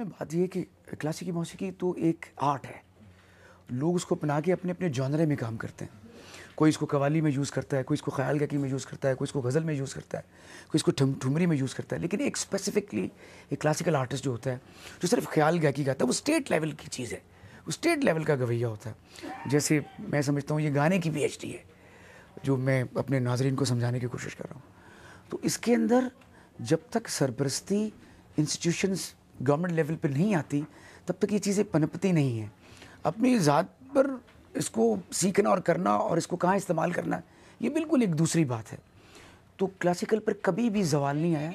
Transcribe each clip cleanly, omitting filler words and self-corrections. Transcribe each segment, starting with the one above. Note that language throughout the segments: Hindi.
में बात ये है कि क्लासिकी मौसीकी तो एक आर्ट है। लोग उसको अपना के अपने अपने जॉनरे में काम करते हैं। कोई इसको कव्वाली में यूज़ करता है, कोई इसको ख़याल गायकी में यूज़ करता है, कोई इसको गज़ल में यूज़ करता है, कोई इसको ठुमरी में यूज़ करता है। लेकिन एक स्पेसिफिकली एक क्लासिकल आर्टिस्ट जो होता है, जो सिर्फ ख़याल गायकी गाता है, वो स्टेट लेवल की चीज़ है, वो स्टेट लेवल का गवैया होता है। जैसे मैं समझता हूँ ये गाने की PhD है, जो मैं अपने नाज़रीन को समझाने की कोशिश कर रहा हूँ। तो इसके अंदर जब तक सरपरस्ती इंस्टीट्यूशंस गवर्नमेंट लेवल पर नहीं आती, तब तक ये चीज़ें पनपती नहीं हैं। अपनी ज़ात पर इसको सीखना और करना और इसको कहाँ इस्तेमाल करना, ये बिल्कुल एक दूसरी बात है। तो क्लासिकल पर कभी भी ज़वाल नहीं आया,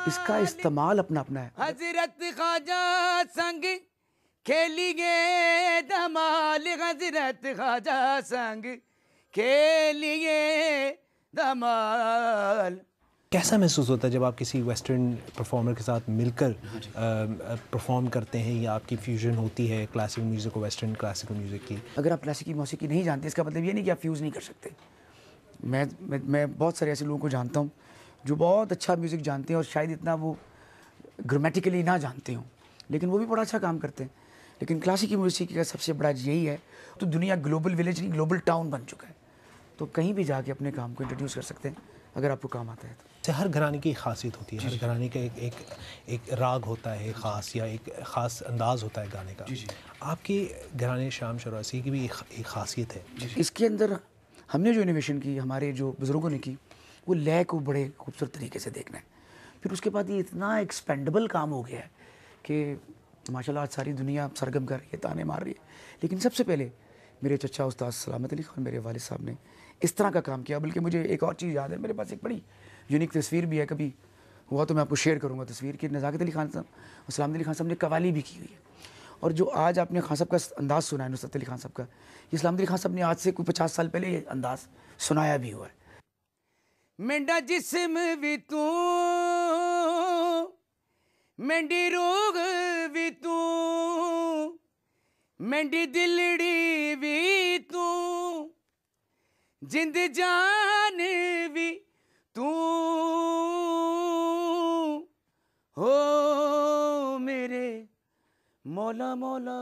इसका इस्तेमाल अपना अपना है। हजरत ख्वाजा संग खेलिए धमाल, हजरत ख्वाजा संग खेलिए धमाल। कैसा महसूस होता है जब आप किसी वेस्टर्न परफॉर्मर के साथ मिलकर परफॉर्म करते हैं, या आपकी फ्यूजन होती है क्लासिकल म्यूज़िक और वेस्टर्न क्लासिकल म्यूज़िक की? अगर आप क्लासिकी मौसीकी नहीं जानते, इसका मतलब ये नहीं कि आप फ्यूज़ नहीं कर सकते। मैं बहुत सारे ऐसे लोगों को जानता हूँ जो बहुत अच्छा म्यूज़िक जानते हैं और शायद इतना वो ग्रामेटिकली ना जानते हों, लेकिन वो भी बड़ा अच्छा काम करते हैं। लेकिन क्लासिकी मौसीकी का सबसे बड़ा यही है, तो दुनिया ग्लोबल विलेज नहीं ग्लोबल टाउन बन चुका है। तो कहीं भी जाके अपने काम को इंट्रोड्यूस कर सकते हैं अगर आपको काम आता है तो। हर घराने की खासियत होती है, हर घराने का एक राग होता है ख़ास, या एक ख़ास अंदाज़ होता है गाने का। आपके घराने शाम शरासी की भी एक ख़ासियत है। इसके अंदर हमने जो इनोवेशन की, हमारे जो बुज़ुर्गों ने की, वो लय को बड़े खूबसूरत तरीके से देखना है। फिर उसके बाद ये इतना एक्सपेंडेबल काम हो गया है कि माशाल्लाह आज सारी दुनिया सरगम कर रही है, ताने मार रही है। लेकिन सबसे पहले मेरे चचा उस्ताद सलामत अली खान, मेरे वालिद साहब ने इस तरह का काम किया। बल्कि मुझे एक और चीज़ याद है, मेरे पास एक बड़ी यूनिक तस्वीर भी है, कभी हुआ तो मैं आपको शेयर करूँगा तस्वीर कि नज़ाकत अली खान साहब और सलामत अली खान साहब ने कवाली भी की हुई है। और जो आज आपने खान साहब का अंदाज़ सुना है, नुसरत अली खान साहब का, ये सलामत अली खान साहब ने आज से कोई 50 साल पहले ये अंदाज़ सुनाया भी हुआ है। मेंढा जिस्म भी तू, मेंढी रूह भी तू, मेंढी दिलड़ी भी तू, जिंद जान भी तू हो मेरे मौला मौला।